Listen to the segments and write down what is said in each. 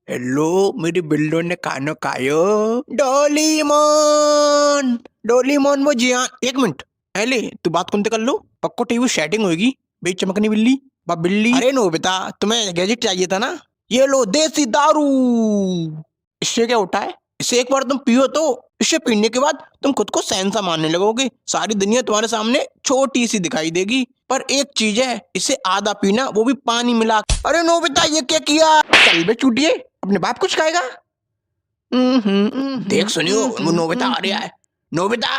Hello मेरी बिल्लो ने खाना खायो। डोलीमोन डोलीमोन वो जी हाँ। एक मिनट एले तू बात कौन कर लो पक्को टीवी सेटिंग होगी भाई चमकनी बिल्ली बा बिल्ली। अरे नो बेटा तुम्हें गैजेट चाहिए था ना, ये लो देसी दारू। इससे क्या होता है, इसे एक बार तुम पियो तो इसे पीने के बाद तुम खुद को शहंशाह मानने लगोगे। सारी दुनिया तुम्हारे सामने छोटी सी दिखाई देगी। पर एक चीज है, इसे आधा पीना, वो भी पानी मिला। अरे नो बेटा ये क्या किया। चल बे चूटिए, अपने बाप कुछ खाएगा। देख सुनियो वो नोबिता आ रहा है। नोबिता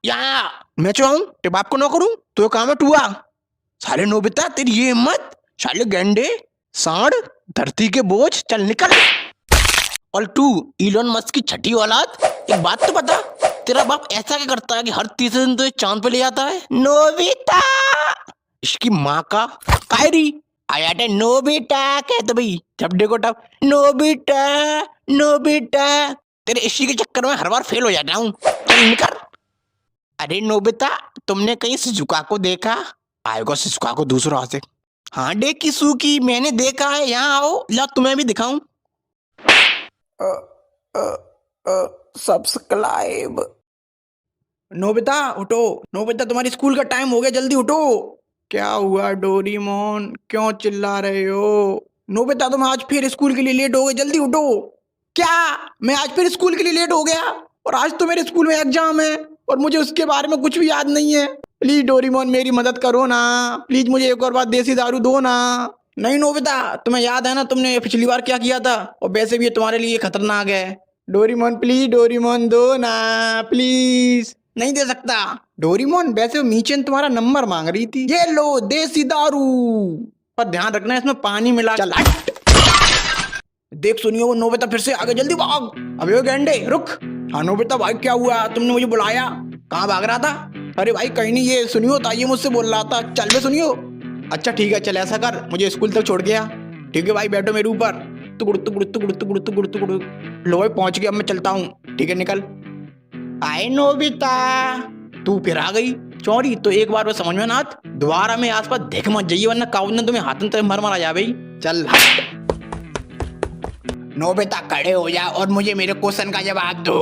यहाँ मैं चाहूं ते बाप को ना करूं तो काम है टुआ। साले नोबिता तेरी ये हिम्मत, साले गेंडे सांड धरती के बोझ, चल निकल। और तू इलोन मस्क की छठी औलाद, एक बात तो बता, तेरा बाप ऐसा क्या करता है कि हर तीसरे दिन तो चांद पे ले जाता है। नोबिता इसकी माँ का कायरी आया था। नोबिता कहते भाई जब देखो तब नोबिता नोबिता। तेरे इसी के चक्कर में हर बार फेल हो जाता हूँ, चल निकल। अरे नोबिता तुमने कहीं शिजुका को देखा? आएगा शिजुका को दूसरा से। हाँ देखी सूकी मैंने देखा है, यहाँ आओ ला तुम्हें भी दिखाऊं। सब्सक्राइब। नोबिता उठो, नोबिता तुम्हारी स्कूल का टाइम हो गया, जल्दी उठो। क्या हुआ डोरीमोन, क्यों चिल्ला रहे हो? नोबिता तुम आज फिर स्कूल के लिए लेट हो गए, जल्दी उठो। क्या मैं आज फिर स्कूल के लिए लेट हो गया? और आज तो मेरे स्कूल में एग्जाम है और मुझे उसके बारे में कुछ भी याद नहीं है। प्लीज डोरीमोन मेरी मदद करो ना, प्लीज मुझे एक और बार देसी दारू दो ना। नहीं नोबिता तुम्हें याद है ना तुमने पिछली बार क्या किया था, और वैसे भी ये तुम्हारे लिए खतरनाक है। डोरीमोन प्लीज, डोरीमोन दो ना प्लीज। नहीं दे सकता डोरीमोन, वैसे वो मीचेन तुम्हारा नंबर मांग रही थी। ये लो देसी दारू, पर ध्यान रखना इसमें पानी मिला। चल हट। देख सुनियो वो नोबिता फिर से आगे, जल्दी भाग। अबे ओ गेंडे रुक। हाँ नोबिता भाई क्या हुआ, तुमने मुझे बुलाया, कहाँ भाग रहा था? अरे भाई कहीं नहीं, ये सुनियो था, ये मुझसे बोल रहा था चल बे सुनियो। अच्छा ठीक है चल ऐसा कर, मुझे स्कूल तक छोड़ गया। ठीक है भाई बैठो मेरे ऊपर। तुगुड़ तुगुड़ तुगुड़ तुगुड़ तुगुड़ तुगुड़। लो भाई पहुंच गया, अब मैं चलता हूँ। ठीक है निकल। आए नोबिता तू फिर आ गई चौरी, तो एक बार वो समझ में ना आत, दोबारा में आसपास देख मत जाइए वरना काऊ ने तुम्हें हाथन तो मर आ जा भाई। चल नोबिता खड़े हो जा और मुझे मेरे क्वेश्चन का जवाब दो।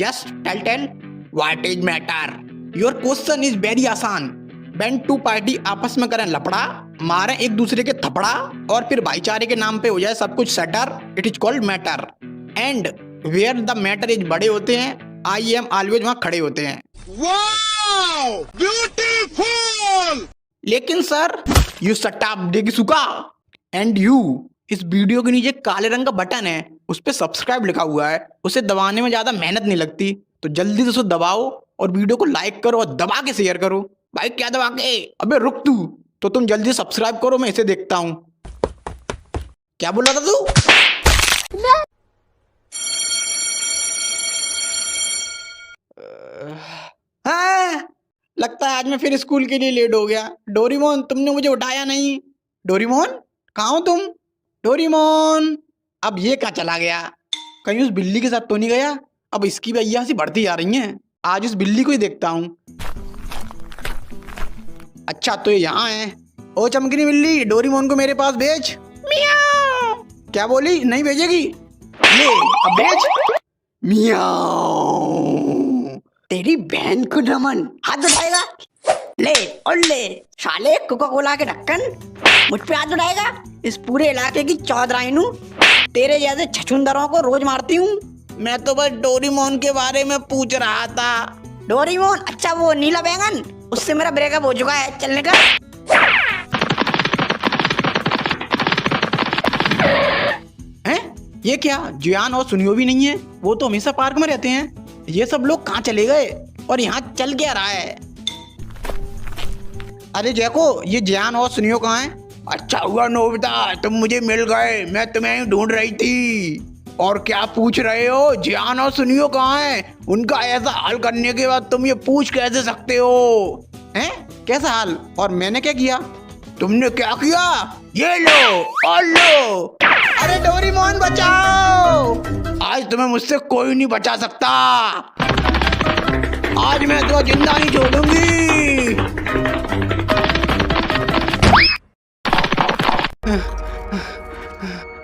Yes tell tell what is matter. Your question is very आसान। व्हेन टू पार्टी आपस में करें लफड़ा, मारे एक दूसरे के थपड़ा, और फिर भाईचारे के नाम पे हो जाए सब कुछ सटर, it is called matter. And where the matter is बड़े होते हैं, आई एम ऑलवेज वहां खड़े होते हैं। Wow beautiful. लेकिन सर यू शट अप देगी सुका। एंड यू, इस वीडियो के नीचे काले रंग का बटन है, उस पे सब्सक्राइब लिखा हुआ है, उसे दबाने में ज्यादा मेहनत नहीं लगती, तो जल्दी से उसे दबाओ और वीडियो को लाइक करो और दबा के शेयर करो। भाई क्या दबा के? अबे रुक तू, तो तुम जल्दी सब्सक्राइब करो, मैं इसे देखता हूं। क्या बोल रहा था तू? हाँ लगता है आज मैं फिर स्कूल के लिए लेट हो गया। डोरीमोन तुमने मुझे उठाया नहीं। डोरीमोन कहाँ हो तुम? डोरीमोन अब ये कहाँ चला गया? कहीं उस बिल्ली के साथ तो नहीं गया? अब इसकी भी अय्यासी बढ़ती जा रही है, आज उस बिल्ली को ही देखता हूँ। अच्छा तो ये यहाँ है। ओ चमकनी बिल्ली डोरीमोन को मेरे पास भेज। मियाओ। क्या बोली, नहीं भेजेगी? ले अब भेज। मियाओ। तेरी बहन को नमन। हाथ उठाएगा? ले और ले साले कोका कोला के ढक्कन, मुझ पे हाथ उठाएगा? इस पूरे इलाके की चौधराइन हूँ, तेरे जैसे छछुंदरों को रोज मारती हूँ। मैं तो बस डोरीमोन के बारे में पूछ रहा था। डोरीमोन? अच्छा वो नीला बैंगन, उससे मेरा ब्रेकअप हो चुका है, चलने का। हैं? ये क्या जियान और सुनियो भी नहीं है? वो तो हमेशा पार्क में रहते हैं। ये सब लोग कहाँ चले गए और यहाँ चल क्या रहा है? अरे जैको ये जियान और सुनियो कहाँ हैं? अच्छा हुआ नोबिता तुम मुझे मिल गए, मैं तुम्हें ढूंढ रही थी। और क्या पूछ रहे हो, जियान और सुनियो कहाँ हैं? उनका ऐसा हाल करने के बाद तुम ये पूछ कैसे सकते हो? हैं? कैसा हाल? और मैंने क्या किया? तुमने क्या किया? ये लो और लो। अरे डोरीमोन बचाओ, आज तुम्हें मुझसे कोई नहीं बचा सकता। आज मैं तो जिंदा नहीं छोड़ूंगी।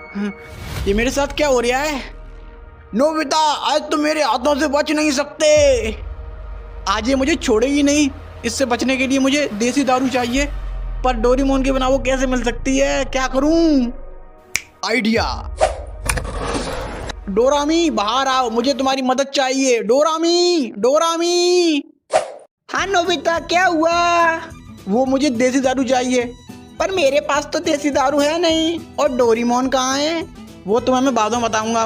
ये मेरे साथ क्या हो रहा है? नोबिता, आज तो मेरे हाथों से बच नहीं सकते। आज ये मुझे छोड़ेगी नहीं। इससे बचने के लिए मुझे देसी दारू चाहिए, पर डोरेमोन के बिना वो कैसे मिल सकती है? क्या करूं? आइडिया। डोरामी बाहर आओ, मुझे तुम्हारी मदद चाहिए। डोरामी, डोरामी। हाँ नोबिता, क्या हुआ? वो मुझे देसी दारू चाहिए, पर मेरे पास तो देसी दारू है नहीं। और डोरेमोन कहाँ है? वो तुम्हें मैं बाद में बताऊंगा।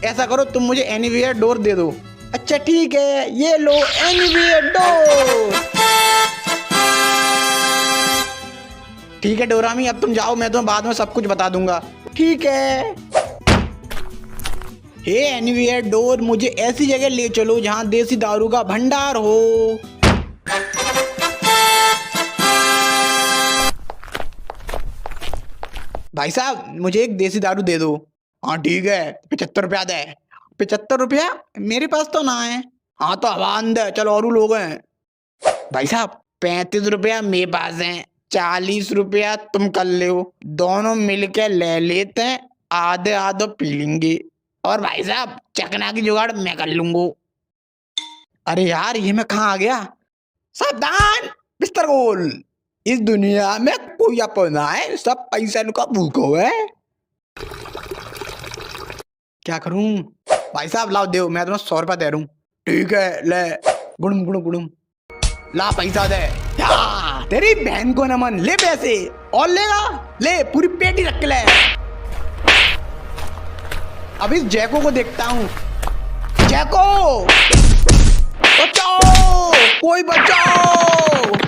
ऐसा करो, तुम मुझे एनीवेयर डोर दे दो। अच्छा ठीक है, ये लो एनीवेयर डोर। ठीक है डोरामी, अब तुम जाओ, मैं तुम्हें बाद में सब कुछ बता दूंगा। ठीक है। हे एनीवेयर डोर, मुझे ऐसी जगह ले चलो जहां देसी दारू का भंडार हो। भाई साहब, मुझे एक देसी दारू दे दो। हाँ ठीक है, 75 रुपया दे। 75 रुपया? मेरे पास तो ना है। हाँ तो हवा अंदर, चलो और लोग हैं। भाई साहब, 35 रुपया मेरे पास है, 40 रुपया तुम कर ले हो, दोनों मिलके ले लेते हैं, आधे आधे पी लेंगे। और भाई साहब, चकना की जुगाड़ मैं कर लूंगा। अरे यार, ये मैं कहाँ आ गया? सावधान, बिस्तर गोल। इस दुनिया में कोई अपना है, सब पैसा का भूखो है। क्या करूं? भाई साहब लाओ, दो, मैं तुम्हें 100 रुपया दे रहा हूं। ठीक है, ले। गुड़म गुड़म गुड़म। ला पैसा दे। या, तेरी बहन को नमन, ले पैसे। और लेगा? ले, पूरी पेटी रख ले। अब इस जैको को देखता हूँ। जैको, बचाओ, कोई बचाओ।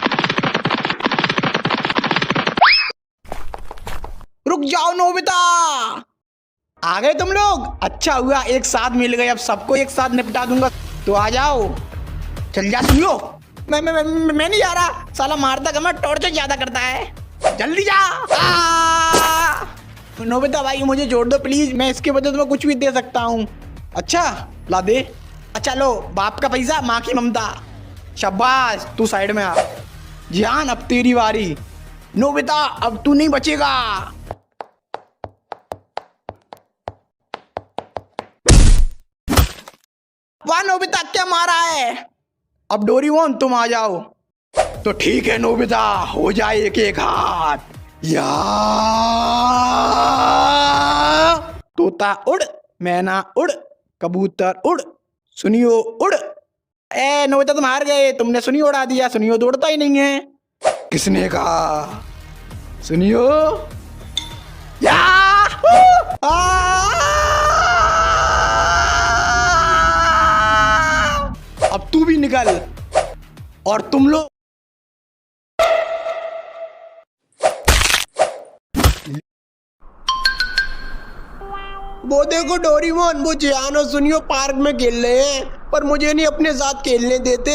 रुक जाओ नोबिता। आ गए तुम लोग? अच्छा हुआ एक साथ मिल गए, अब सबको एक साथ निपटा दूंगा। तो आ जाओ। चल जा सुनियो। मैं नहीं जा रहा। साला मारता कम है, टॉर्चर ज्यादा करता है। जल्दी जा। नोबिता भाई, मुझे जोड़ दो प्लीज, मैं इसके बदले तुम्हें कुछ भी दे सकता हूँ। अच्छा ला दे। अच्छा लो, बाप का पैसा, माँ की ममता। शाबाश, तू साइड में आ। जियान, अब तेरी बारी। नोबिता, अब तू नहीं बचेगा। वाह नोबिता, क्या मारा है? अब डोरेमोन तुम आ जाओ। तो ठीक है नोबिता, हो जाए एक एक हाथ। या तोता उड़, मैना उड़, कबूतर उड़, सुनियो उड़। ए नोबिता, तुम हार गए, तुमने सुनियो उड़ा दिया। सुनियो तो उड़ता ही नहीं है। किसने कहा? सुनियो। या अब तू भी निकल। और तुम लोग वो देखो डोरेमोन, वो जियान और सुनियो पार्क में खेल रहे हैं, पर मुझे नहीं अपने साथ खेलने देते।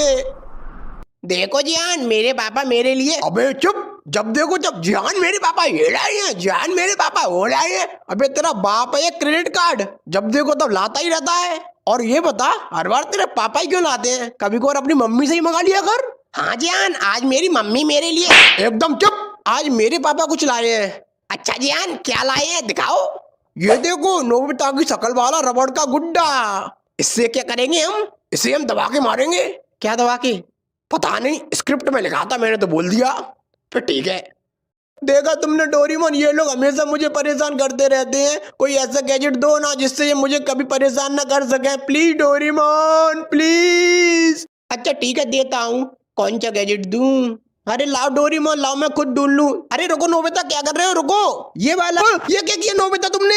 देखो जियान, मेरे पापा मेरे लिए। अबे चुप, जब देखो जब जियान मेरे पापा ये लाए हैं, जियान मेरे पापा वो लाए हैं। अबे तेरा बाप है क्रेडिट कार्ड, जब देखो तब लाता ही रहता है। और ये बता, हर बार तेरे पापा ही क्यों लाते हैं? कभी को अपनी मम्मी से ही मंगा लिया कर। हाँ जियान, आज मेरी मम्मी मेरे लिए। एकदम चुप, आज मेरे पापा कुछ लाए हैं। अच्छा जियान, क्या लाए हैं, दिखाओ। ये देखो, नोबिता की शकल वाला रबड़ का गुड्डा। इससे क्या करेंगे हम? इसे हम दबा के मारेंगे। क्या दबा के? पता नहीं, स्क्रिप्ट में लिखा था, मैंने तो बोल दिया। फिर ठीक है। देखा तुमने डोरेमोन, ये लोग हमेशा मुझे परेशान करते रहते हैं। कोई ऐसा गैजेट दो ना जिससे ये मुझे कभी परेशान ना कर सके। Please Doraemon, please. अच्छा ठीक है, देता हूँ। कौन सा गैजेट दूं? अरे लाओ डोरेमोन, लाओ, मैं खुद ढूंढ लूं। अरे रुको नोबिता, क्या कर रहे हो? रुको, ये वाला। ये क्या किया नोबिता तुमने?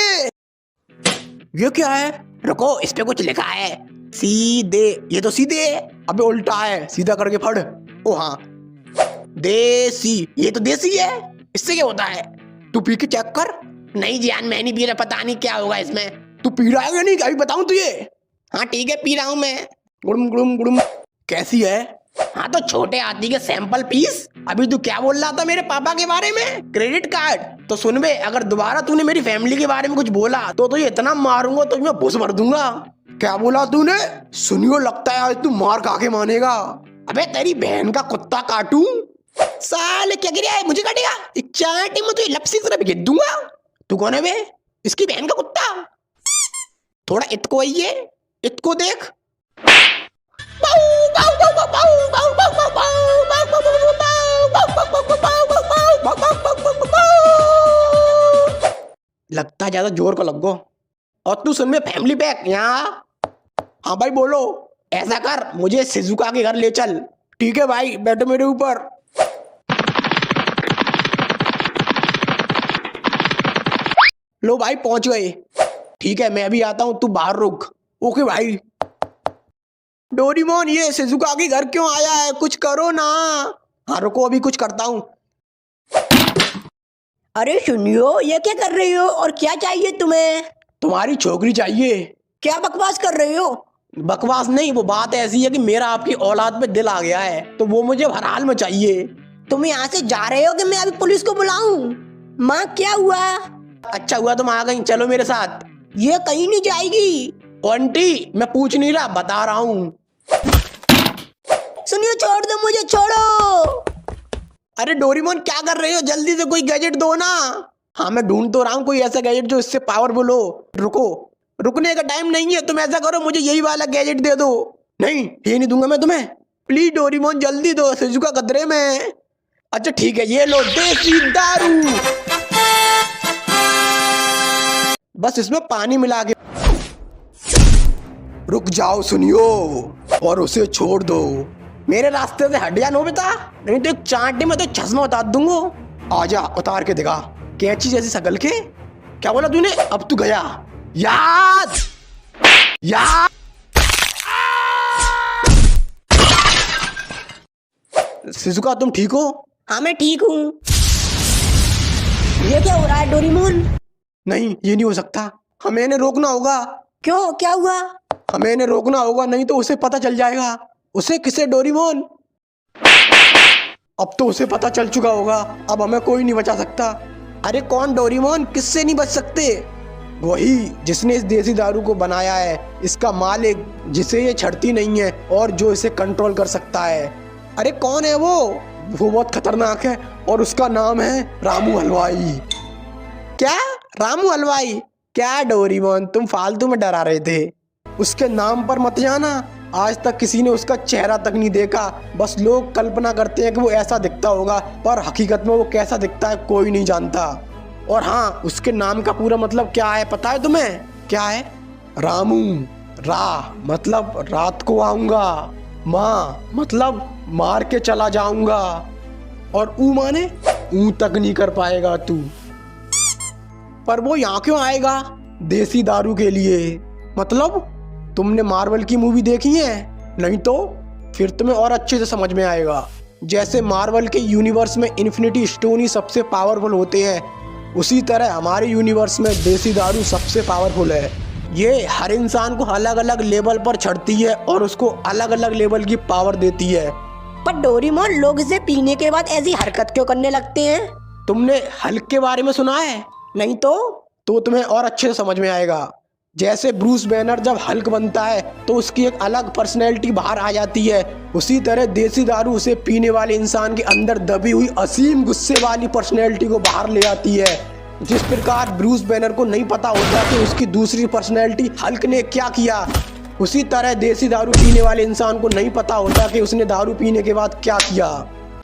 ये क्या है? रुको, इस पे कुछ लिखा है, सीधे। ये तो सीधे है। अबे उल्टा है, सीधा करके फड़। ओ हाँ, देसी। ये तो देसी है, इससे क्या होता है? तू पी के चेक कर। नहीं जियान, मैं नहीं पी रहा, पता नहीं क्या होगा इसमें। तू पी रहा है या नहीं, अभी बताऊं तुझे? हाँ ठीक है, पी रहा हूँ मैं। गुड़म गुड़म गुड़म। कैसी है? हाँ तो छोटे हाथी के सैंपल पीस। अभी तू क्या बोल रहा था मेरे पापा के बारे में? Credit card. तो सुन बे, अगर दोबारा तूने मेरी फैमिली के बारे में कुछ बोला तो तुझे इतना मारूंगा तो मैं भूस भर दूंगा। क्या बोला तूने? सुनियो, लगता है आज तू मार खा के मानेगा। अबे तेरी बहन का कुत्ता काटूं? साले क्या गिरा है, मुझे काटेगा? चाटे में तो लपसी तरह भेज दूंगा। तू कौन है बे? इसकी बहन का कुत्ता। थोड़ा इतको आइए, इतको देख। लगता है ज्यादा जोर को लग गो। और तू सुन में फैमिली पैक यहाँ। हाँ भाई बोलो। ऐसा कर, मुझे शिजुका के घर ले चल। ठीक है भाई, बैठो मेरे ऊपर। लो भाई पहुंच गए। ठीक है मैं अभी आता हूं, तू बाहर रुक। ओके भाई। डोरेमोन ये शिजुका के घर क्यों आया है, कुछ करो ना। हाँ रुको, अभी कुछ करता हूँ। अरे सुनियो, ये क्या कर रही हो और क्या चाहिए तुम्हें? तुम्हारी छोकरी चाहिए। क्या बकवास कर रही हो? बकवास नहीं, वो बात ऐसी है कि मेरा आपकी औलाद पे दिल आ गया है, तो वो मुझे हर हाल में चाहिए। तुम यहाँ से जा रहे हो कि मैं अभी पुलिस को बुलाऊं? माँ क्या हुआ? अच्छा हुआ तुम आ गई, चलो मेरे साथ। ये कहीं नहीं जाएगी। आंटी मैं पूछ नहीं रहा, बता रहा हूँ। सुनियो छोड़ दो मुझे, छोड़ो। अरे डोरेमोन क्या कर रहे हो, जल्दी से कोई गैजेट दो ना। हाँ मैं ढूंढ तो रहा हूँ कोई ऐसा गैजेट जो इससे पावरफुल हो। रुको, रुकने का टाइम नहीं है, तुम ऐसा करो मुझे यही वाला गैजेट दे दो। नहीं ये नहीं दूंगा मैं तुम्हें, प्लीज डोरेमोन जल्दी दो, शिजुका खतरे में। अच्छा ठीक है, ये लो देसी दारू। बस इसमें पानी मिला के। रुक जाओ सुनियो, और उसे छोड़ दो। मेरे रास्ते से हट जा नोबिता, नहीं तो एक चांटे में तो चश्मा उतार दूंगा। आजा उतार के दिखा, कैंची जैसी शकल के। क्या बोला तूने, अब तू गया। याद याद। शिजुका तुम ठीक हो? हाँ मैं ठीक हूँ। ये क्या हो रहा है डोरेमोन? नहीं ये नहीं हो सकता, हमें इन्हें रोकना होगा। क्यों, क्या हुआ? हमें इन्हें रोकना होगा, नहीं तो उसे पता चल जाएगा। उसे किसे डोरेमोन? अब तो उसे पता चल चुका होगा, अब हमें कोई नहीं बचा सकता। अरे कौन डोरेमोन, किससे नहीं बच सकते? वही जिसने इस देसी दारू को बनाया है, इसका मालिक जिसे ये छड़ती नहीं है और जो इसे कंट्रोल कर सकता है। अरे कौन है वो बहुत खतरनाक है और उसका नाम है रामू हलवाई। क्या रामू हलवाई? क्या डोरेमोन तुम फालतू में डरा रहे थे, उसके नाम पर मत जाना। आज तक किसी ने उसका चेहरा तक नहीं देखा, बस लोग कल्पना करते हैं कि वो ऐसा दिखता होगा, पर हकीकत में वो कैसा दिखता है कोई नहीं जानता। और हाँ, उसके नाम का पूरा मतलब क्या है पता है तुम्हें? क्या है? रामू। रा मतलब रात को आऊंगा, माँ मतलब मार के चला जाऊंगा, और ऊ माने ऊ तक नहीं कर पाएगा तू। पर वो यहाँ क्यों आएगा? देसी दारू के लिए। मतलब तुमने मार्वल की मूवी देखी है? नहीं तो फिर तुम्हें और अच्छे से समझ में आएगा। जैसे मार्वल के यूनिवर्स में इन्फिनिटी स्टोन ही सबसे पावरफुल होते हैं, उसी तरह हमारे यूनिवर्स में देसी दारू सबसे पावरफुल है। ये हर इंसान को अलग अलग लेवल पर चढ़ती है और उसको अलग अलग लेवल की पावर देती है। पर डोरेमोन लोग इसे पीने के बाद ऐसी हरकत क्यों करने लगते हैं? तुमने हल्क के बारे में सुना है? नहीं तो तुम्हें और अच्छे से समझ में आएगा। जैसे ब्रूस बैनर जब हल्क बनता है तो उसकी एक अलग पर्सनैलिटी बाहर आ जाती है, उसी तरह देसी दारू उसे पीने वाले इंसान के अंदर दबी हुई असीम गुस्से वाली पर्सनैलिटी को बाहर ले आती है। जिस प्रकार ब्रूस बैनर को नहीं पता होता कि उसकी दूसरी पर्सनैलिटी हल्क ने क्या किया, उसी तरह देसी दारू पीने वाले इंसान को नहीं पता होता कि उसने दारू पीने के बाद क्या किया।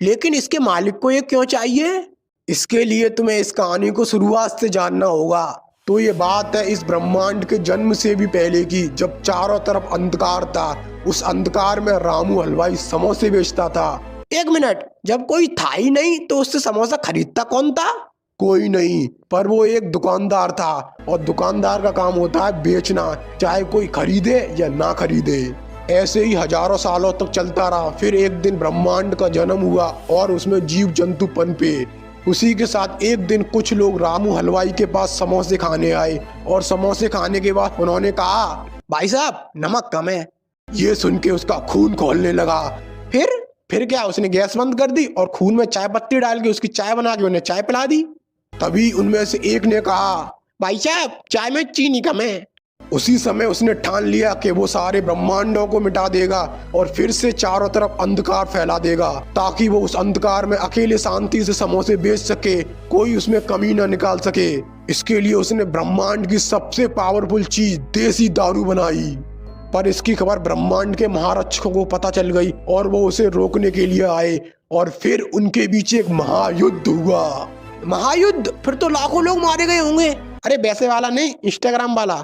लेकिन इसके मालिक को ये क्यों चाहिए? इसके लिए तुम्हें इस कहानी को शुरुआत से जानना होगा। तो ये बात है इस ब्रह्मांड के जन्म से भी पहले की, जब चारों तरफ अंधकार था। उस अंधकार में रामू हलवाई समोसे बेचता था। एक मिनट, जब कोई था ही नहीं तो उससे समोसा खरीदता कौन था? कोई नहीं, पर वो एक दुकानदार था, और दुकानदार का काम होता है बेचना, चाहे कोई खरीदे या ना खरीदे। ऐसे ही हजारों सालों तक चलता रहा। फिर एक दिन ब्रह्मांड का जन्म हुआ और उसमें जीव जंतु पनपे। उसी के साथ एक दिन कुछ लोग रामू हलवाई के पास समोसे खाने आए, और समोसे खाने के बाद उन्होंने कहा, भाई साहब नमक कम है। ये सुन के उसका खून खौलने लगा। फिर क्या, उसने गैस बंद कर दी और खून में चाय पत्ती डाल के उसकी चाय बना के उन्हें चाय पिला दी। तभी उनमें से एक ने कहा, भाई साहब चाय में चीनी कम है। उसी समय उसने ठान लिया कि वो सारे ब्रह्मांडों को मिटा देगा और फिर से चारों तरफ अंधकार फैला देगा, ताकि वो उस अंधकार में अकेले शांति से समोसे बेच सके, कोई उसमें कमी न निकाल सके। इसके लिए उसने ब्रह्मांड की सबसे पावरफुल चीज देसी दारू बनाई। पर इसकी खबर ब्रह्मांड के महारक्षकों को पता चल गई और वो उसे रोकने के लिए आए और फिर उनके बीच एक महायुद्ध हुआ। महायुद्ध? फिर तो लाखों लोग मारे गए होंगे। अरे वैसे वाला नहीं, इंस्टाग्राम वाला।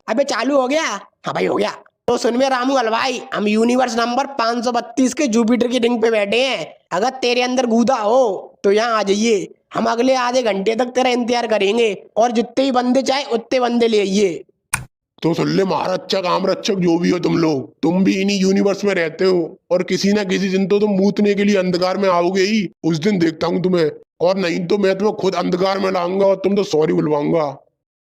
अबे चालू हो गया? हाँ भाई हो गया। तो सुन में रामू हलवाई, हम यूनिवर्स नंबर 532 के जुपिटर की रिंग पे बैठे हैं। अगर तेरे अंदर गूदा हो तो यहाँ आ जाइए। हम अगले आधे घंटे तक तेरा इंतजार करेंगे और जितने ही बंदे चाहे उतने बंदे ले आइए। तो सुन ले महारक्षक आमरक्षक जो भी हो तुम लोग, तुम भी इन्हीं यूनिवर्स में रहते हो और किसी ना किसी दिन तो तुम मूतने के लिए अंधकार में आओगे ही। उस दिन देखता हूँ तुम्हें, और नहीं तो मैं तुम्हें खुद अंधकार में लाऊंगा और तुम तो सॉरी बुलवाऊंगा।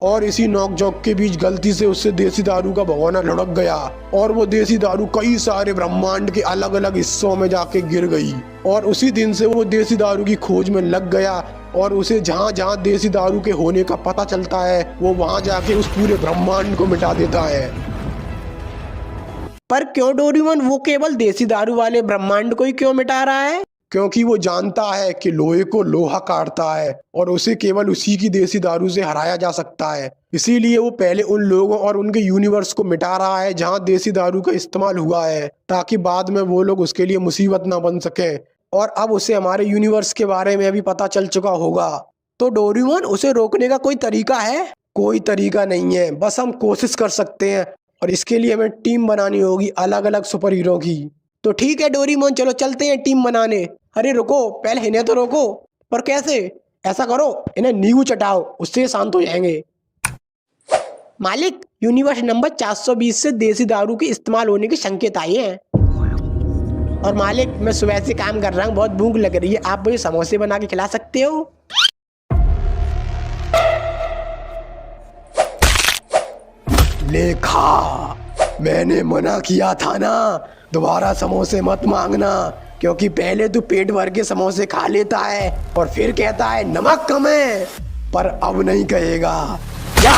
और इसी नोक झोंक के बीच गलती से उससे देसी दारू का भगोना लुढ़क गया और वो देसी दारू कई सारे ब्रह्मांड के अलग अलग हिस्सों में जाके गिर गई। और उसी दिन से वो देसी दारू की खोज में लग गया और उसे जहाँ जहाँ देसी दारू के होने का पता चलता है वो वहाँ जाके उस पूरे ब्रह्मांड को मिटा देता है। पर क्यों डोरेमोन, वो केवल देसी दारू वाले ब्रह्मांड को ही क्यों मिटा रहा है? क्योंकि वो जानता है कि लोहे को लोहा काटता है और उसे केवल उसी की देसी दारू से हराया जा सकता है। इसीलिए वो पहले उन लोगों और उनके यूनिवर्स को मिटा रहा है जहाँ देसी दारू का इस्तेमाल हुआ है, ताकि बाद में वो लोग उसके लिए मुसीबत ना बन सके। और अब उसे हमारे यूनिवर्स के बारे में भी पता चल चुका होगा। तो डोरेमोन, उसे रोकने का कोई तरीका है? कोई तरीका नहीं है, बस हम कोशिश कर सकते हैं और इसके लिए हमें टीम बनानी होगी अलग अलग सुपर हीरो की। तो ठीक है डोरेमोन, चलो चलते हैं टीम बनाने। अरे रुको, पहले इन्हें तो रोको। पर कैसे? ऐसा करो, इन्हें नींबू चटाओ, उससे शांत हो जाएंगे। मालिक, यूनिवर्स नंबर 420 से देसी दारू के इस्तेमाल होने के संकेत आए हैं। और मालिक, मैं सुबह से काम कर रहा हूँ, बहुत भूख लग रही है, आप मुझे समोसे बना के खिला सकते हो? लेखा, मैंने मना किया था ना, दोबारा समोसे मत मांगना, क्योंकि पहले तू पेट भर के समोसे खा लेता है और फिर कहता है नमक कम है, पर अब नहीं कहेगा। या!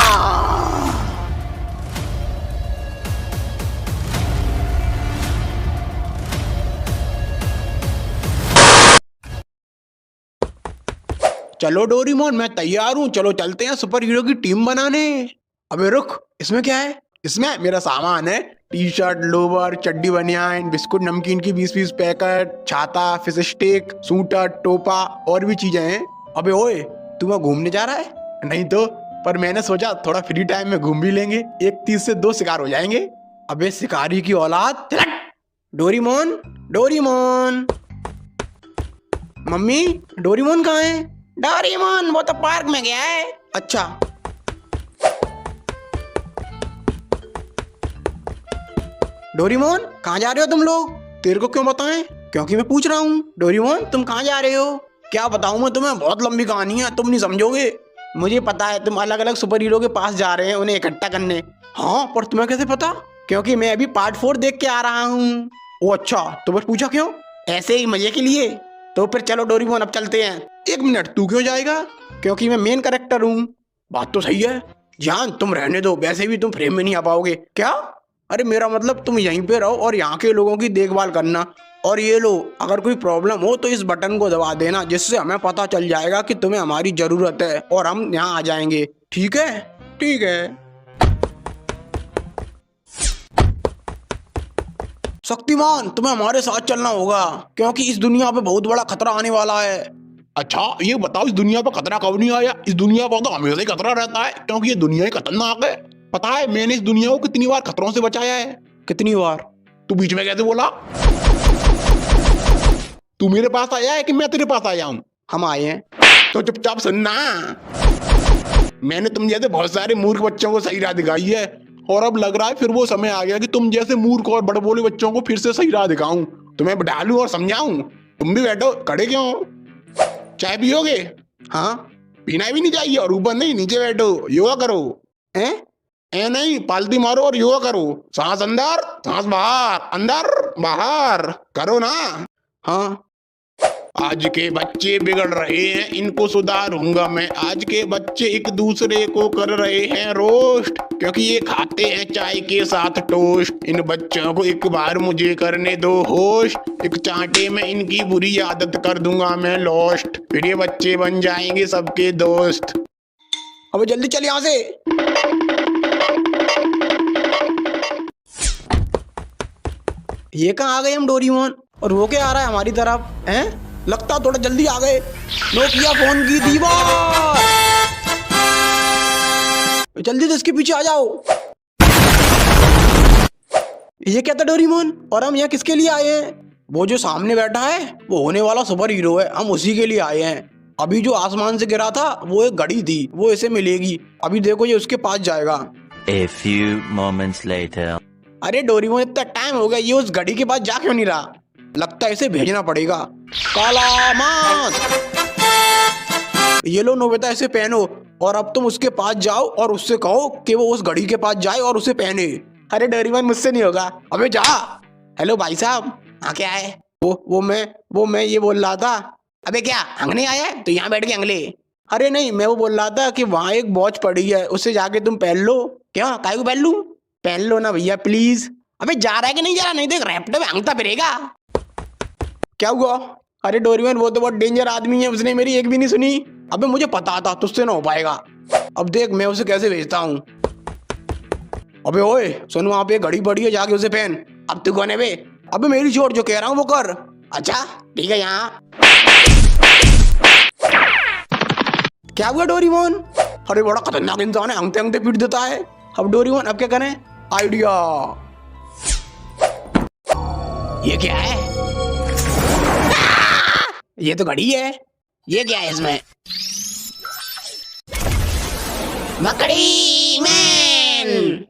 चलो डोरेमोन, मैं तैयार हूँ, चलो चलते हैं सुपर हीरो की टीम बनाने। अबे रुक, इसमें क्या है? इसमें मेरा सामान है, टी शर्ट, लोवर, चड्डी, बनियान, बिस्कुट, नमकीन की 20-20 पैकेट, छाता, फिश स्टिक, सूटर, टोपा और भी चीजें हैं। अबे ओए, तू वहाँ घूमने जा रहा है? नहीं तो, पर मैंने सोचा थोड़ा फ्री टाइम में घूम भी लेंगे, एक तीर से 2 शिकार हो जाएंगे। अबे शिकारी की औलाद, डोरेमोन, डोरेमोन, मम्मी, डोरेमोन कहाँ है? डोरेमोन वो तो पार्क में गया है। अच्छा, डोरेमोन कहाँ जा रहे हो तुम लोग? तेरे को क्यों बताएं? क्योंकि मैं पूछ रहा हूँ। डोरेमोन तुम कहाँ जा रहे हो? क्या बताऊँ मैं तुम्हें, बहुत लंबी कहानी है, तुम नहीं समझोगे। मुझे पता है तुम अलग अलग सुपर हीरो के पास जा रहे हैं उन्हें इकट्ठा करने। हाँ, पर तुम्हें कैसे पता? क्योंकि मैं अभी पार्ट 4 देख के आ रहा हूँ। ओ अच्छा, तो बस पूछा क्यों? ऐसे ही मजे के लिए। तो फिर चलो डोरेमोन, अब चलते हैं। 1 मिनट, तू क्यों जाएगा? क्योंकि मैं मेन कैरेक्टर हूँ। बात तो सही है जान, तुम रहने दो, वैसे भी तुम फ्रेम में नहीं आ पाओगे। क्या? अरे मेरा मतलब तुम यहीं पे रहो और यहाँ के लोगों की देखभाल करना। और ये लो, अगर कोई प्रॉब्लम हो तो इस बटन को दबा देना, जिससे हमें पता चल जाएगा कि तुम्हें हमारी जरूरत है और हम यहाँ आ जाएंगे। ठीक है? ठीक है। शक्तिमान, तुम्हें हमारे साथ चलना होगा, क्योंकि इस दुनिया पे बहुत बड़ा खतरा आने वाला है। अच्छा ये बताओ, इस दुनिया पर खतरा कब नहीं आया? इस दुनिया पर तो हमेशा ही खतरा रहता है, क्योंकि ये दुनिया ही खतरनाक है। पता है मैंने इस दुनिया को कितनी बार खतरों से बचाया है? कितनी बार? तू बीच में कैसे बोला? तू मेरे पास आया है कि मैं तेरे पास आया हूँ? हम आए हैं। तो चुपचाप सुनना, मैंने तुम जैसे बहुत सारे मूर्ख बच्चों को सही राह दिखाई है, और अब लग रहा है फिर वो समय आ गया कि तुम जैसे मूर्ख और बड़बोले बच्चों को फिर से सही राह दिखाऊं, तुम्हें डालूं और समझाऊं। तुम भी बैठो, खड़े क्यों? चाय पियोगे? हाँ। पीना भी नहीं चाहिए, और ऊपर नहीं, नीचे बैठो, योगा करो। ए नहीं, पालती मारो और योगा करो। सांस अंदर, सांस बाहर, अंदर बाहर करो ना। हाँ। आज के बच्चे बिगड़ रहे हैं, इनको सुधारूंगा मैं। आज के बच्चे एक दूसरे को कर रहे हैं रोस्ट, क्योंकि ये खाते हैं चाय के साथ टोस्ट। इन बच्चों को एक बार मुझे करने दो होस्ट, एक चांटे में इनकी बुरी आदत कर दूंगा मैं लॉस्ट, फिर ये बच्चे बन जाएंगे सबके दोस्त। अब जल्दी चल यहाँ से। ये कहाँ आ गए हम डोरेमोन, और वो क्या आ रहा है हमारी तरफ हैं? लगता थोड़ा जल्दी आ गए। नोकिया फोन की दीवार, जल्दी से इसके पीछे आ जाओ। ये क्या था डोरेमोन, और हम यहाँ किसके लिए आए हैं? वो जो सामने बैठा है वो होने वाला सुपर हीरो है, हम उसी के लिए आए हैं। अभी जो आसमान से गिरा था वो एक घड़ी थी, वो इसे मिलेगी। अभी देखो ये उसके पास जाएगा। A few moments later. अरे डोरेमोन इतना टाइम हो गया, ये उस घड़ी के पास जा क्यों नहीं रहा? लगता है इसे भेजना पड़ेगा। काला मास्क, ये लो नोबिता, इसे पहनो और अब तुम उसके पास जाओ और उससे कहो कि वो उस घड़ी के पास जाए और उसे पहने। अरे डोरेमोन मुझसे नहीं होगा। अबे जा। हेलो भाई साहब। हाँ क्या है? वो मैं ये बोल रहा था। अबे क्या अंगने आया है तो यहाँ बैठ के अंगले? अरे नहीं, मैं वो बोल रहा था कि वहाँ एक वॉच पड़ी है, उसे जाके तुम पहन लो। क्यों, काय को पहन लूं? पहन लो ना भैया प्लीज। अबे जा रहा है कि नहीं जा रहा? नहीं देख रैप्टो में अंगता फिरेगा। क्या हुआ? अरे डोरेमोन वो तो बहुत डेंजर आदमी है, उसने मेरी एक भी नहीं सुनी। अबे मुझे पता था तुझसे ना हो पाएगा। अब देख मैं उसे कैसे भेजता हूँ। अबे ओए सुन, वहाँ पे घड़ी पड़ी है, जाके उसे पहन। अब तू कौन है बे? अबे मेरी चोट, जो कह रहा हूँ वो कर। अच्छा ठीक है। यहाँ क्या हुआ डोरेमोन? अरे बड़ा खतरनाक इंसान है, अंगते अंगते पीट देता है। अब डोरेमोन अब क्या करें? आइडिया। ये क्या है? ये तो घड़ी है। ये क्या है इसमें? मकड़ी मैन।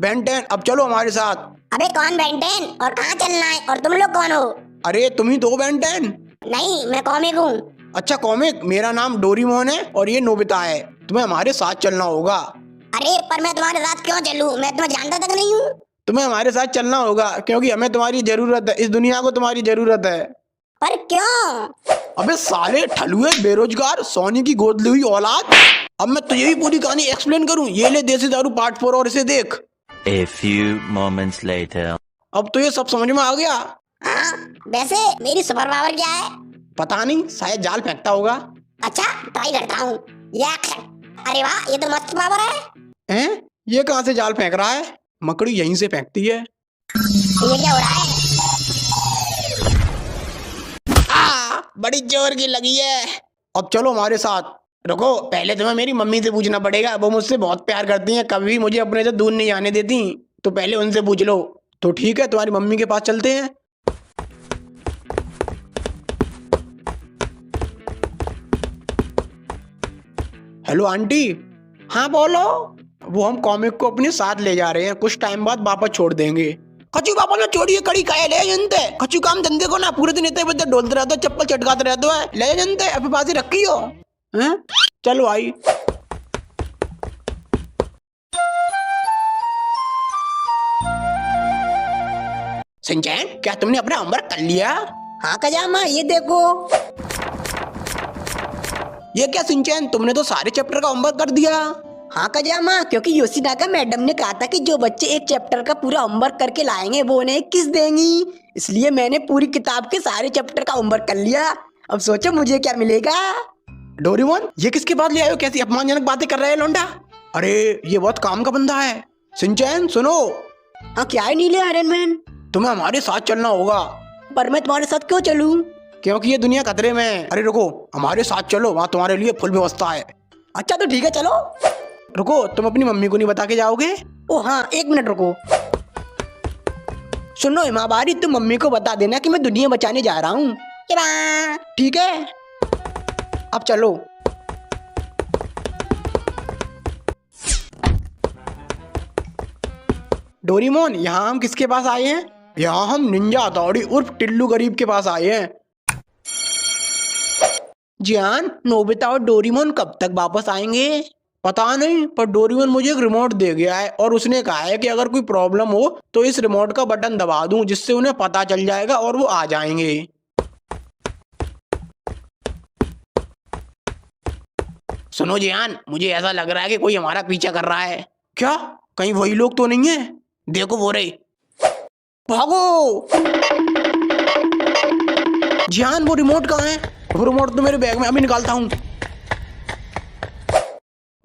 बेन 10 अब चलो हमारे साथ। अबे कौन बेंटेन और कहाँ चलना है, और तुम लोग कौन हो? अरे तुम ही तो बेन 10। नहीं, मैं कॉमिक हूँ। अच्छा कॉमिक, मेरा नाम डोरेमोन है और ये नोबिता है। तुम्हें हमारे साथ चलना होगा। अरे पर मैं तुम्हारे साथ क्यों चलूं? मैं तुम्हें जानता तक नहीं हूँ। तुम्हें हमारे साथ चलना होगा क्योंकि हमें तुम्हारी जरूरत है, इस दुनिया को तुम्हारी जरूरत है। पर क्यों? अबे साले ठलुए बेरोजगार सोनी की गोद ली हुई औलाद। अब मैं तुझे भी पूरी कहानी एक्सप्लेन करूं। ये ले देसी दारू पार्ट 4 और इसे देख। A few moments later. अब तो ये सब समझ में आ गया। हाँ, वैसे मेरी सुपर पावर क्या है? पता नहीं, शायद जाल फेंकता होगा। अच्छा ट्राई करता हूँ। अरे वाह, ये तो मस्त पावर है। हैं? ये कहाँ से जाल फेंक रहा है? मकड़ी यहीं से फेंकती है। ये क्या हो रहा है? बड़ी जोर की लगी है। अब चलो हमारे साथ। रुको, पहले तुम्हें मेरी मम्मी से पूछना पड़ेगा। वो मुझसे बहुत प्यार करती हैं, कभी मुझे अपने से दूर नहीं जाने देती। तो पहले उनसे पूछ लो। तो ठीक है, तुम्हारी मम्मी के पास चलते हैं। Hello aunty. हाँ बोलो। वो हम कॉमिक को अपने साथ ले जा रहे हैं, कुछ टाइम बाद वापस छोड़ देंगे। कचू पापा ने छोड़िए, कड़ी काहे ले जनते? कचू काम धंधे को ना पूरे दिन इतने बदले डोलते रहते हो, चप्पल चटकाते रहते हो। ले जनते अपने पास ही रखी हो। हैं? चलो आई। सिंचैन, क्या तुमने अपना होमवर्क कर लिया? हाँ कजामा, ये देखो। ये क्या सिंचैन, तुमने तो सारे चैप्टर का होमवर्क कर दिया। हाँ कजामा, क्योंकि योशिनाका मैडम ने कहा था कि जो बच्चे एक चैप्टर का पूरा होमवर्क करके लाएंगे वो उन्हें किस देंगी, इसलिए मैंने पूरी किताब के सारे चैप्टर का होमवर्क कर लिया। अब सोचो मुझे क्या मिलेगा। डोरेमोन ये किसके पास ले आए हो? कैसी अपमानजनक बातें कर रहे हैं लोंडा। अरे ये बहुत काम का बंदा है। सिंचैन सुनो। हाँ क्या है नीले आयरन मैन? तुम्हें हमारे साथ चलना होगा। पर मैं तुम्हारे साथ क्यों चलूं? क्योंकि ये दुनिया खतरे में है। अरे रुको, हमारे साथ चलो, वहाँ तुम्हारे लिए फुल व्यवस्था है। अच्छा तो ठीक है चलो। रुको, तुम अपनी मम्मी को नहीं बता के जाओगे? ओ हाँ, एक मिनट रुको। सुनो हिमाबारी, तुम मम्मी को बता देना कि मैं दुनिया बचाने जा रहा हूँ। ठीक है, अब चलो। डोरेमोन यहाँ हम किसके पास आए हैं? यहाँ हम निंजा हथौड़ी उर्फ टिल्लू गरीब के पास आए हैं। जियान, नोबिता और डोरेमोन कब तक वापस आएंगे? पता नहीं, पर डोरेमोन मुझे एक रिमोट दे गया है और उसने कहा है कि अगर कोई प्रॉब्लम हो तो इस रिमोट का बटन दबा दूं, जिससे उन्हें पता चल जाएगा और वो आ जाएंगे। सुनो जियान, मुझे ऐसा लग रहा है कि कोई हमारा पीछा कर रहा है। क्या? कहीं वही लोग तो नहीं है? देखो वो रहे। भागो। जियान वो रिमोट कहाँ है? वो रिमोट तो मेरे बैग में, अभी निकालता हूँ।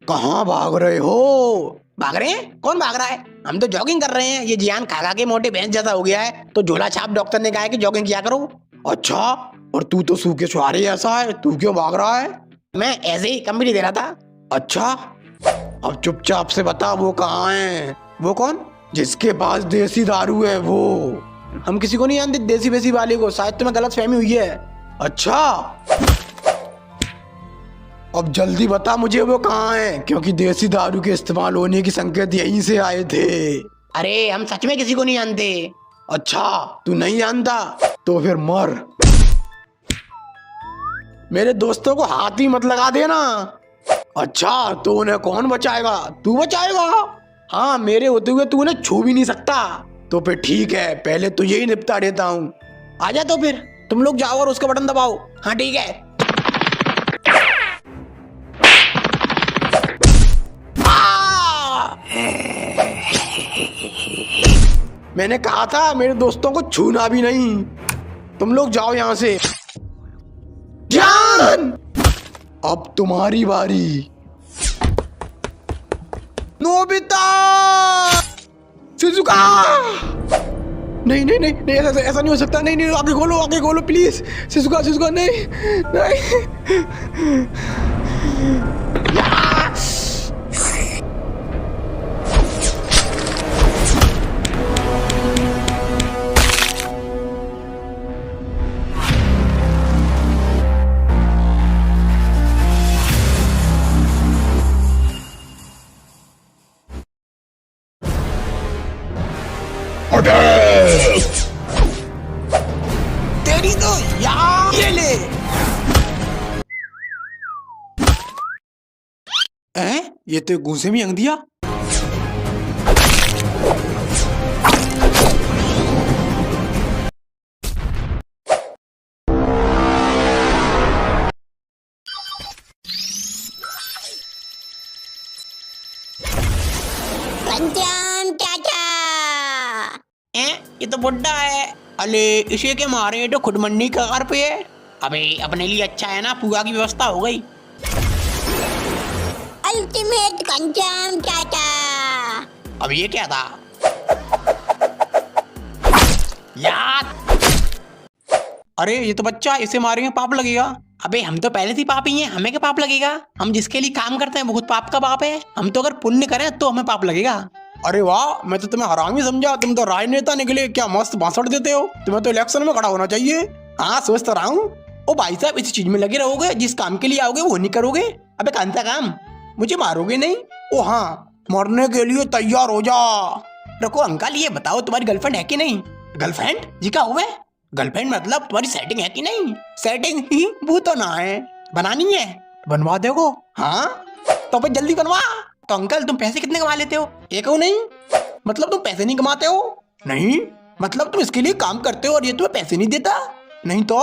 कहाँ भाग रहे हो? भाग रहे हैं? कौन भाग रहा है? हम तो जॉगिंग कर रहे हैं। ये जियान खा खा के मोटे भैंस जैसा हो गया है, तो झोला छाप डॉक्टर ने कहा है कि जॉगिंग किया करो। अच्छा, और तू तो सूखे छुहारे ऐसा है, तू क्यों भाग रहा है? मैं ऐसे ही कंपनी दे रहा था। अच्छा, अब चुपचाप से बता वो कहाँ है? वो कौन? जिसके पास देसी दारू है वो। हम किसी को नहीं जानते देसी वेसी वाले को, शायद तुम्हें गलत फहमी हुई है। अच्छा, अब जल्दी बता मुझे वो कहाँ है, क्योंकि देसी दारू के इस्तेमाल होने की संकेत यहीं से आए थे। अरे हम सच में किसी को नहीं जानते। अच्छा, तू नहीं जानता तो फिर मर। मेरे दोस्तों को हाथ ही मत लगा देना। अच्छा, तो उन्हें कौन बचाएगा? तू बचाएगा? हाँ, मेरे होते हुए तू उन्हें छू भी नहीं सकता। तो फिर ठीक है, पहले तुझे ही निपटा देता हूँ। आजा तो फिर तुम लोग जाओ और उसका बटन दबाओ। हाँ ठीक है। मैंने कहा था मेरे दोस्तों को छूना भी नहीं। तुम लोग जाओ यहाँ से। जान, अब तुम्हारी बारी। Nobita, Shizuka. नहीं नहीं नहीं नहीं, ऐसा नहीं हो सकता। नहीं नहीं, आगे खोलो प्लीज। शिजुका शिजुका, नहीं नहीं। तेरी तो यार ये ले। ये तो घूसे में अंग दिया। पंचाम चाचा। ये तो बुड्ढा है। अले इसे के मारे तो खुद मंडी का कार पे है। अबे अपने लिए अच्छा है ना, पूरा की व्यवस्था हो गई। अल्टीमेट पंचाम चाचा। अब ये क्या था यार? अरे ये तो बच्चा, इसे मारेंगे पाप लगेगा। अबे हम तो पहले से ही पापी हैं, हमें क्या पाप लगेगा? हम जिसके लिए काम करते हैं वो खुद पाप का बाप है। हम तो अगर पुण्य करें तो हमें पाप लगेगा। अरे वाह, मैं तो तुम्हें हरामी समझा, तुम तो राजनेता निकले। क्या मस्त भाषण देते हो। तुम्हें तो इलेक्शन में खड़ा होना चाहिए। हाँ सोच तो रहा हूँ। ओ भाई साहब, इस चीज में लगे रहोगे, जिस काम के लिए आओगे वो नहीं करोगे। अबे कौन सा काम? मुझे मारोगे नहीं? ओ हाँ, मरने के लिए तैयार हो जा। रुको अंकल, ये बताओ तुम्हारी गर्लफ्रेंड है कि नहीं? गर्लफ्रेंड जी का हुआ? गर्लफ्रेंड मतलब तुम्हारी सेटिंग है कि नहीं? सेटिंग ही वो तो ना है। बनानी है? बनवा दोगे? हाँ तो फिर जल्दी बनवा। तो अंकल तुम पैसे कितने कमा लेते हो? एक हो नहीं? मतलब तुम पैसे नहीं कमाते हो? नहीं। मतलब तुम इसके लिए काम करते हो और ये तुम्हें पैसे नहीं देता? नहीं तो?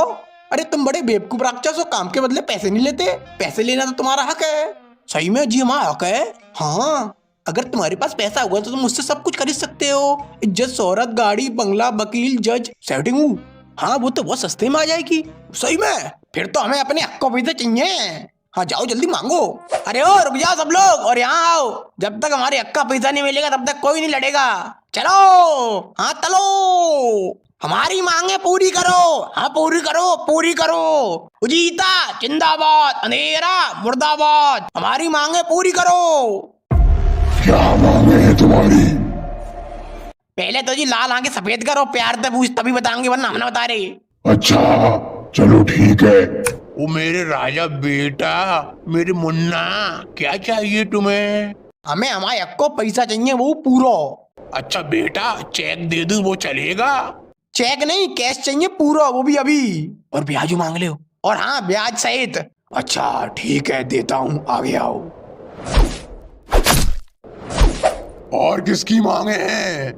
अरे तुम बड़े बेवकूफ राक्षस हो, काम के बदले पैसे नहीं लेते। पैसे लेना तो तुम्हारा हक है। सही में जी, हमारा हक है। हाँ, अगर तुम्हारे पास पैसा हुआ तो तुम मुझसे सब कुछ खरीद सकते हो। इज्जत, शोहरत, गाड़ी, बंगला, वकील, जज, सेटिंग। हाँ वो तो बहुत सस्ते में आ जाएगी। सही में? फिर तो हमें अपने हक को पैसे चाहिए। हाँ जाओ जल्दी मांगो। अरे ओ रुक जाओ सब लोग और यहाँ आओ। जब तक हमारे हक का पैसा नहीं मिलेगा तब तक कोई नहीं लड़ेगा। चलो हाँ चलो, हमारी मांगे पूरी करो। हाँ पूरी करो, पूरी करो। उजीता जिंदाबाद, अंधेरा मुर्दाबाद। हमारी मांगे पूरी करो। क्या मांगे है तुम्हारी? पहले तो जी लाल आंखें सफेद करो, प्यार से पूछ तभी बताएंगे, वरना हम ना बता रहे। अच्छा चलो ठीक है। ओ मेरे राजा बेटा, मेरे मुन्ना, क्या चाहिए तुम्हें? हमें हमारे हक को पैसा चाहिए, वो पूरा। अच्छा बेटा, चेक दे दूं वो चलेगा? चेक नहीं, कैश चाहिए पूरा, वो भी अभी। और ब्याज मांग ले। और हाँ ब्याज सहित। अच्छा ठीक है, देता हूँ, आगे आओ। और किसकी मांगे हैं?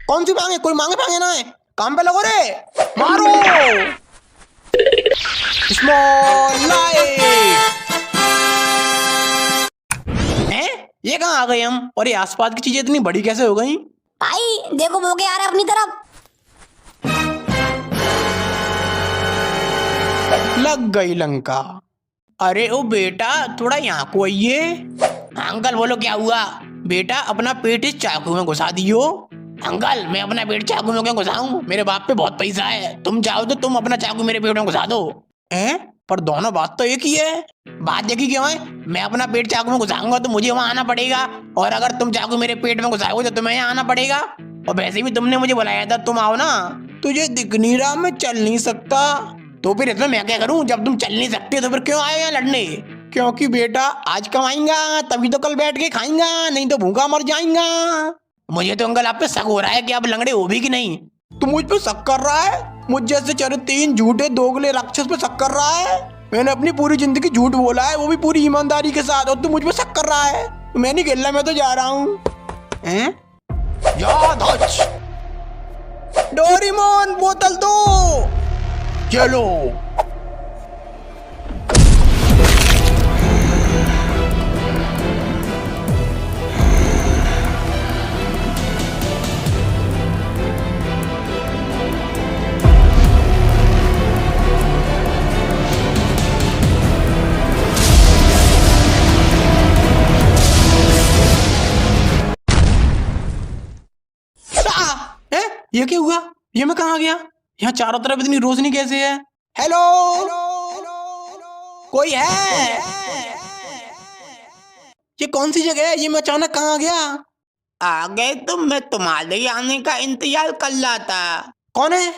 कौन सी मांगे? कोई मांगे मांगे ना है। काम पे लगो रे, मारो। Small light. हैं? ये कहाँ आ गए हम? और ये आसपास की चीजें इतनी बड़ी कैसे हो गई? भाई देखो वो क्या आ रहा है अपनी तरफ। लग गई लंका। अरे ओ बेटा, थोड़ा यहाँ को आइए। अंकल बोलो क्या हुआ? बेटा अपना पेट इस चाकू में घुसा दियो। अंकल मैं अपना पेट चाकू में क्यों घुसाऊं? मेरे बाप पे बहुत पैसा है, तुम चाहो तो तुम अपना चाकू मेरे पेट में घुसा दो। हैं? पर दोनों बात तो एक ही है। बात देखी क्यों है? मैं अपना पेट चाकू में घुसाऊंगा तो मुझे वहां आना पड़ेगा, और अगर तुम चाकू मेरे पेट में घुसाओगे तो तुम्हें यहाँ आना पड़ेगा। और वैसे भी तुमने मुझे बुलाया था, तुम आओ ना। तुझे दिख नहीं रहा मैं चल नहीं सकता? तो फिर इसमें मैं क्या करूं? जब तुम चल नहीं सकते तो फिर क्यों आए यहाँ लड़ने? क्योंकि बेटा आज कमाएंगा तभी तो कल बैठ के खाएंगा, नहीं तो भूखा मर जाएंगा। मुझे तो अंकल आप पे शक हो रहा है कि आप लंगड़े हो भी कि नहीं। तू मुझ पे शक कर रहा है? मुझ जैसे चरित्रहीन झूठे दोगले राक्षस पे शक कर रहा है? मैंने अपनी पूरी जिंदगी झूठ बोला है, वो भी पूरी ईमानदारी के साथ, और तू मुझ पे शक कर रहा है? मैं नहीं खेलना, मैं तो जा रहा हूँ। डोरेमोन बोतल दो। चलो। ये क्या हुआ? ये मैं कहाँ गया? यहाँ चारों तरफ इतनी रोशनी कैसे है? हेलो, कोई है? ये कौन सी जगह है? ये मैं अचानक कहाँ गया? आ गए तुम? मैं तुम्हारे आने का इंतजार कर रहा था। कौन है?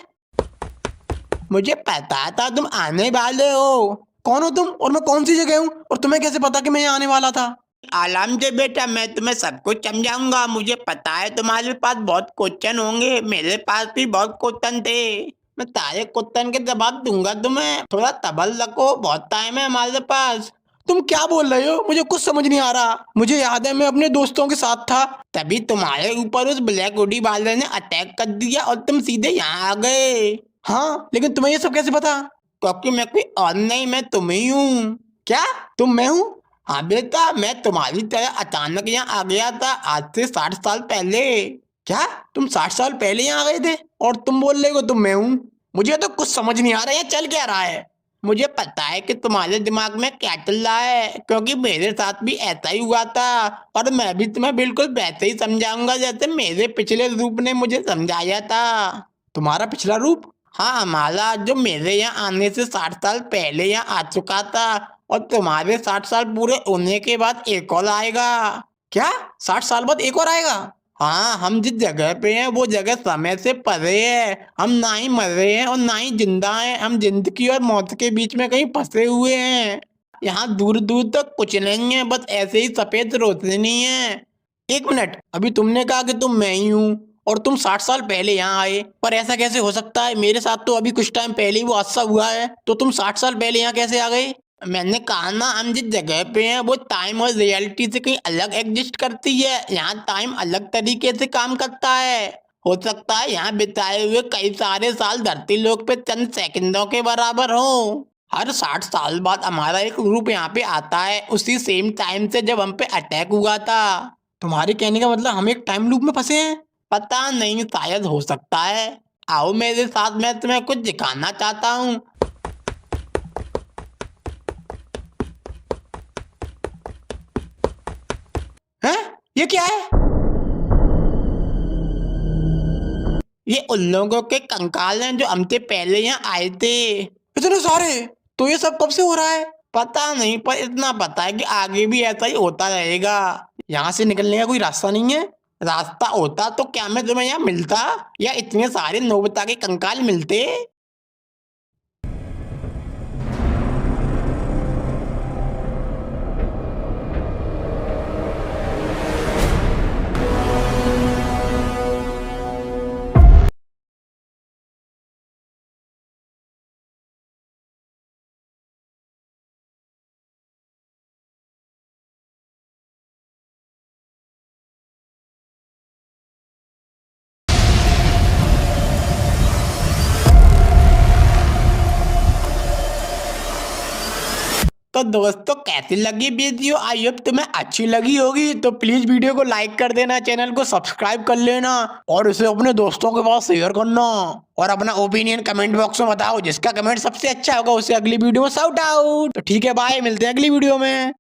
मुझे पता था तुम आने वाले हो। कौन हो तुम, और मैं कौन सी जगह हूँ, और तुम्हें कैसे पता कि मैं यहाँ आने वाला था? आराम से बेटा, मैं तुम्हें सब कुछ समझाऊंगा। मुझे पता है तुम्हारे पास बहुत क्वेश्चन होंगे, मेरे पास भी बहुत क्वेश्चन थे। मैं सारे क्वेश्चन के जवाब दूंगा तुम्हें, थोड़ा तबल रखो, बहुत टाइम है हमारे पास। तुम क्या बोल रहे हो? मुझे कुछ समझ नहीं आ रहा। मुझे याद है मैं अपने दोस्तों के साथ था, तभी तुम्हारे ऊपर उस ब्लैक हुडी वाले ने अटैक कर दिया और तुम सीधे यहाँ आ गए। हाँ, लेकिन तुम्हें ये सब कैसे पता? क्योंकि मैं कोई और नहीं, मैं तुम ही हूँ। क्या तुम मैं हूँ? हाँ बेटा, मैं तुम्हारी तरह अचानक यहाँ आ गया था आज से 60 साल पहले। क्या तुम 60 साल पहले यहाँ आ गए थे, और तुम बोल रहे हो तुम मैं हूँ? मुझे तो कुछ समझ नहीं आ रहा है चल क्या रहा है। मुझे पता है कि तुम्हारे दिमाग में क्या चल रहा है, क्योंकि मेरे साथ भी ऐसा ही हुआ था, और मैं भी तुम्हें बिल्कुल वैसे ही समझाऊंगा जैसे मेरे पिछले रूप ने मुझे समझाया था। तुम्हारा पिछला रूप? हाँ, हमारा, जो मेरे यहाँ आने से 60 साल पहले यहाँ आ चुका था, और तुम्हारे 60 साल पूरे होने के बाद एक और आएगा। क्या 60 साल बाद एक और आएगा? हाँ, हम जिस जगह पे हैं वो जगह समय से परे है। हम ना ही मर रहे हैं और ना ही जिंदा हैं, हम जिंदगी और मौत के बीच में कहीं फंसे हुए हैं। यहाँ दूर दूर तक कुछ नहीं है, बस ऐसे ही सफेद रोशनी है। एक मिनट, अभी तुमने कहा कि तुम मैं ही हूँ और तुम 60 साल पहले यहाँ आए, पर ऐसा कैसे हो सकता है? मेरे साथ तो अभी कुछ टाइम पहले ही वो हादसा हुआ है, तो तुम 60 साल पहले यहाँ कैसे आ गए? मैंने कहा ना, हम जिस जगह पे हैं वो टाइम और रियलिटी से कहीं अलग एग्जिस्ट करती है। यहाँ टाइम अलग तरीके से काम करता है। हो सकता है यहाँ बिताए हुए कई सारे साल धरती लोक पे चंद सेकंडों के बराबर हो। हर 60 साल बाद हमारा एक ग्रुप यहाँ पे आता है, उसी सेम टाइम से जब हम पे अटैक हुआ था। तुम्हारे कहने का मतलब हम एक टाइम लूप में फंसे हैं? पता नहीं, शायद हो सकता है। आओ मेरे साथ, मैं तुम्हें कुछ दिखाना चाहता हूँ। हैं? ये क्या है? ये उन लोगों के कंकाल हैं जो हमसे पहले यहाँ आए थे। इतने सारे? तो ये सब कब से हो रहा है? पता नहीं, पर इतना पता है कि आगे भी ऐसा ही होता रहेगा। यहाँ से निकलने का कोई रास्ता नहीं है? रास्ता होता तो क्या मैं तुम्हें यहाँ मिलता, या इतने सारे नोबिता के कंकाल मिलते? तो दोस्तों कैसी लगी वीडियो, आई होप तुम्हें अच्छी लगी होगी। तो प्लीज वीडियो को लाइक कर देना, चैनल को सब्सक्राइब कर लेना और इसे अपने दोस्तों के पास शेयर करना और अपना ओपिनियन कमेंट बॉक्स में बताओ। जिसका कमेंट सबसे अच्छा होगा उसे अगली वीडियो में शाउट आउट। तो ठीक है, बाय, मिलते हैं अगली वीडियो में।